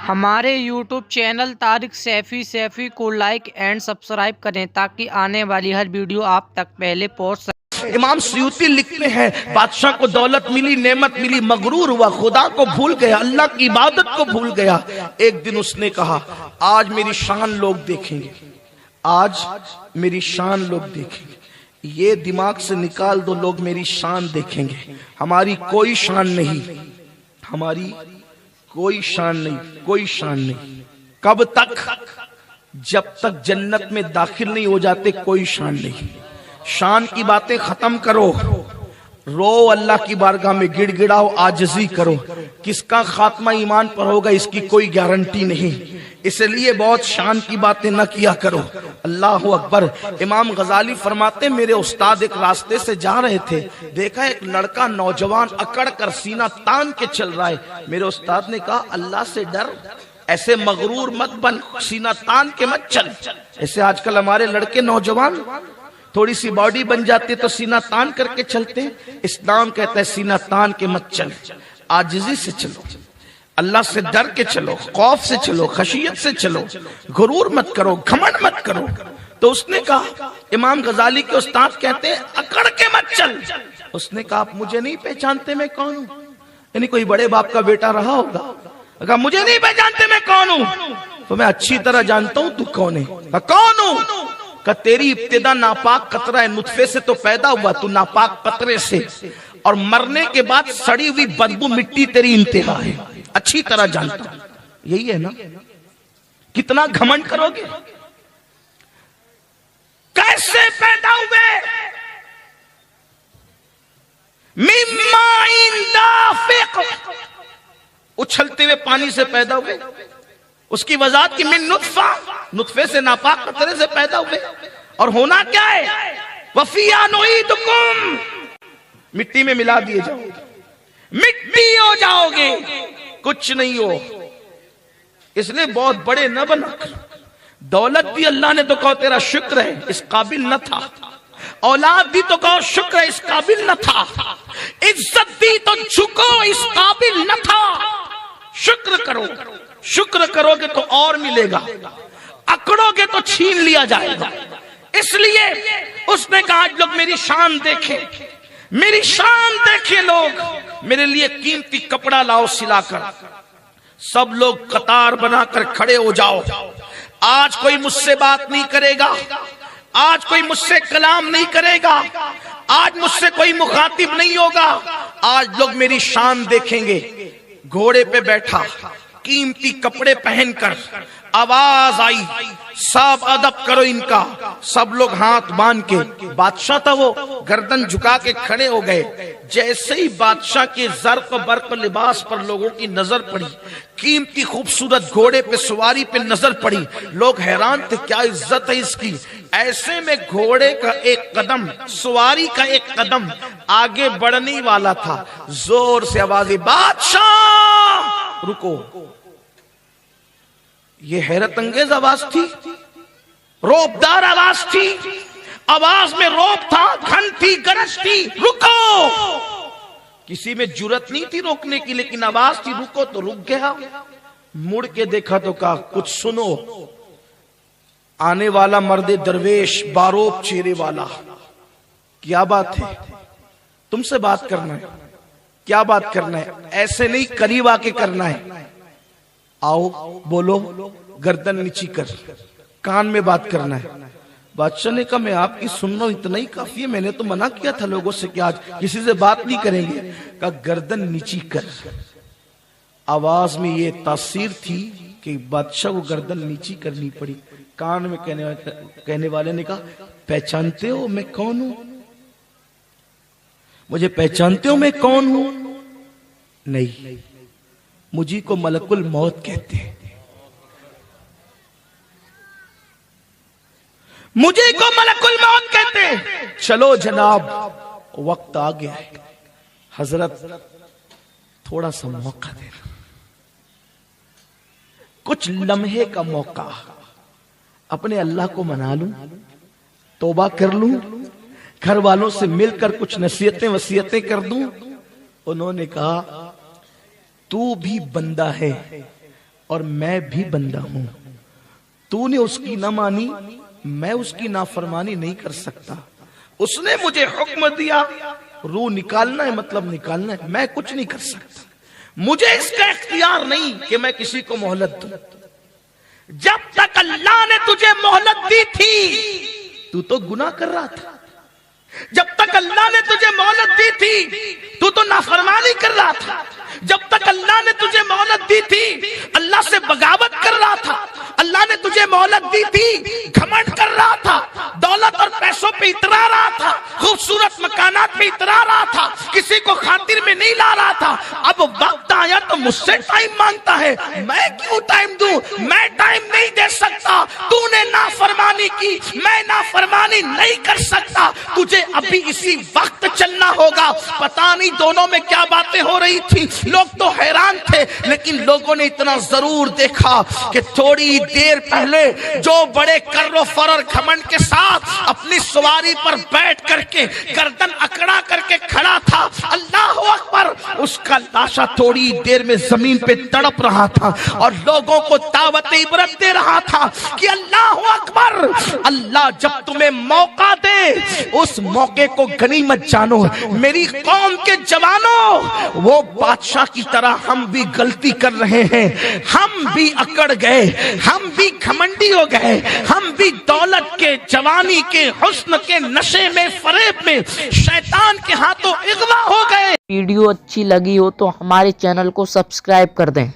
ہمارے YouTube channel Tariq Saifi کو like and subscribe کریں تاکہ آنے والی ہر ویڈیو آپ تک پہلے پہنچ سکے۔ امام سیوطی لکھتے ہیں بادشاہ کو دولت ملی، نعمت ملی، مغرور ہوا، خدا کو بھول گیا، اللہ کی عبادت کو بھول گیا۔ ایک دن اس نے کہا آج میری شان لوگ دیکھیں گے، آج میری شان لوگ دیکھیں گے۔ یہ دماغ سے نکال دو، لوگ میری شان دیکھیں گے۔ ہماری کوئی شان نہیں، ہماری کوئی شان نہیں، کوئی شان نہیں۔ کب تک؟ جب تک جنت میں داخل نہیں ہو جاتے کوئی شان نہیں۔ شان کی باتیں ختم کرو، رو اللہ کی بارگاہ میں گڑ گڑاؤ، عاجزی کرو۔ کس کا خاتمہ ایمان پر ہوگا اس کی کوئی گارنٹی نہیں، اس لیے بہت شان کی باتیں نہ کیا کرو۔ اللہ اکبر۔ امام غزالی فرماتے میرے استاد ایک راستے سے جا رہے تھے، دیکھا ایک لڑکا نوجوان اکڑ کر سینہ تان کے چل رہا ہے۔ میرے استاد نے کہا اللہ سے ڈر، ایسے مغرور مت بن، سینہ تان کے مت چل۔ ایسے آج کل ہمارے لڑکے نوجوان تھوڑی سی باڈی بن جاتی تو سینہ تان کر کے چلتے ہیں۔ اسلام کہتا ہے سینہ تان کے مت چل، عاجزی سے چلو، اللہ سے ڈر کے چلو، خوف سے چلو، خشیت سے چلو، غرور مت کرو، گھمنڈ مت کرو۔ تو اس نے کہا، امام غزالی کے استاد کہتے ہیں اکڑ کے مت چل۔ اس نے کہا آپ مجھے نہیں پہچانتے میں کون ہوں؟ یعنی کوئی بڑے باپ کا بیٹا رہا ہوگا، کہا مجھے نہیں پہچانتے میں کون ہوں؟ تو میں اچھی طرح جانتا ہوں تو کون ہے۔ کہا کون ہوں؟ کہ تیری ابتدا ناپاک قطرہ نطفے سے تو پیدا ہوا، تو ناپاک قطرے سے، اور مرنے کے بعد سڑی ہوئی بدبو مٹی تیری انتہا ہے، اچھی طرح جانتا ہوں۔ یہی ہے نا؟ کتنا گھمنڈ کرو گے؟ کیسے پیدا ہوئے؟ مِمَّاءٍ دَافِقٍ، اچھلتے ہوئے پانی سے پیدا ہوئے۔ اس کی وضاحت کی من نطفہ، نطفے سے ناپاک قطرے سے پیدا ہوئے، اور ہونا کیا ہے؟ وَفِيهَا نُعِيدُكُمْ، مٹی میں ملا دیے جاؤ گے، مٹی ہو جاؤ گے، کچھ نہیں ہو۔ اس نے بہت بڑے نہ بنا، دولت دی اللہ نے تو کہو تیرا شکر ہے، اس قابل نہ تھا۔ اولاد دی تو کہو شکر ہے، اس قابل نہ تھا۔ عزت دی تو جھکو، اس قابل نہ تھا۔ شکر کرو، شکر کرو گے تو اور ملے گا، اکڑو گے تو چھین لیا جائے گا۔ اس لیے اس نے کہا آج لوگ میری شان دیکھیں، میری شان دیکھیں لوگ، میرے لیے قیمتی کپڑا لاؤ سلا کر۔ سب لوگ قطار بنا کر کھڑے ہو جاؤ، آج کوئی مجھ سے بات نہیں کرے گا، آج کوئی مجھ سے کلام نہیں کرے گا، آج مجھ سے کوئی مخاطب نہیں ہوگا، آج لوگ میری شان دیکھیں گے۔ گھوڑے پہ بیٹھا، قیمتی کپڑے پہن کر، آواز آئی سب ادب کرو ان کا۔ سب لوگ ہاتھ باندھ کے، بادشاہ تھا وہ، گردن جھکا کے کھڑے ہو گئے۔ جیسے ہی بادشاہ کے زرق برق لباس پر لوگوں کی نظر پڑی، قیمتی خوبصورت گھوڑے پہ سواری پہ نظر پڑی، لوگ حیران تھے کیا عزت ہے اس کی۔ ایسے میں گھوڑے کا ایک قدم، سواری کا ایک قدم آگے بڑھنے والا تھا، زور سے آوازیں بادشاہ رکو۔ یہ حیرت انگیز آواز تھی، روبدار آواز تھی، آواز میں روب تھا، گھن تھی، گرج تھی، رکو۔ کسی میں جرت نہیں تھی روکنے کی، لیکن آواز تھی رکو تو رک گیا۔ مڑ کے دیکھا تو کہا کچھ سنو۔ آنے والا مرد درویش، باروب چہرے والا، کیا بات ہے؟ تم سے بات کرنا ہے، کیا بات کرنا ہے؟ ایسے نہیں، قریب آ کے کرنا ہے۔ آؤ بولو، گردن نیچی کر، کان میں بات کرنا ہے۔ بادشاہ نے کہا میں آپ کی سن رہا ہوں، اتنا ہی کافی ہے، میں نے تو منع کیا تھا لوگوں سے کہ آج کسی سے بات نہیں کریں گے۔ کہا گردن نیچی کر۔ آواز میں یہ تاثیر تھی کہ بادشاہ کو گردن نیچی کرنی پڑی۔ کان میں کہنے والے نے کہا پہچانتے ہو میں کون ہوں؟ مجھے پہچانتے ہو میں کون ہوں؟ نہیں، مجھے کو ملک الموت کہتے ہیں، مجھے کو ملک الموت کہتے ہیں۔ چلو جناب، وقت آ گیا ہے، حضرت تھوڑا سا موقع دینا، کچھ لمحے کا موقع، اپنے اللہ کو منا لوں، توبہ کر لوں، گھر والوں سے مل کر کچھ نصیحتیں وصیتیں کر دوں۔ انہوں نے کہا تو بھی بندہ ہے اور میں بھی بندہ ہوں. تو نے اس کی نہ مانی, میں اس کی نافرمانی نہیں کر سکتا. اس نے مجھے حکم دیا روح نکالنا ہے, مطلب نکالنا ہے, میں کچھ نہیں کر سکتا. مجھے اس کا اختیار نہیں کہ میں کسی کو مہلت دوں. جب تک اللہ نے تجھے مہلت دی تھی تو گناہ کر رہا تھا. جب تک اللہ نے تجھے مہلت دی تھی تو نافرمانی کر رہا تھا. جب تک اللہ نے تجھے مہلت دی تھی اللہ سے بغاوت کر رہا تھا. اللہ نے تجھے مہلت دی تھی گھمنڈ کر رہا تھا, دولت اور پیسوں پہ اترا رہا تھا, خوبصورت مکانات پہ اترا رہا تھا, کسی کو خاطر میں نہیں لا رہا تھا. اب وقت آیا تو مجھ سے ٹائم مانگتا ہے. میں کیوں ٹائم دوں؟ میں ٹائم نہیں دے سکتا. تو نے نافرمانی کی, میں نافرمانی نہیں کر سکتا. تجھے ابھی اسی وقت چلنا ہوگا. پتہ نہیں دونوں میں کیا باتیں ہو رہی تھی, لوگ تو حیران تھے, لیکن لوگوں نے اتنا ضرور دیکھا کہ تھوڑی دیر پہلے جو بڑے کر و فرر گھمنڈ کے ساتھ اپنی سواری پر بیٹھ کر کے گردن اکڑا کر کے کھڑا تھا, اللہ اکبر, اس کا لاشا تھوڑی دیر میں زمین پہ تڑپ رہا تھا اور لوگوں کو دعوت عبرت دے رہا تھا کہ اللہ اکبر. اللہ جب تمہیں موقع دے اس موقع کو غنیمت جانو. میری قوم کے جوانوں, وہ بادشاہ کی طرح ہم بھی غلطی کر رہے ہیں. ہم بھی اکڑ گئے, ہم بھی گھمنڈی ہو گئے, ہم بھی دولت کے, جوانی کے, حسن کے نشے میں, فریب میں شیطان کے ہاتھوں اغوا ہو گئے. ویڈیو اچھی لگی ہو تو ہمارے چینل کو سبسکرائب کر دیں.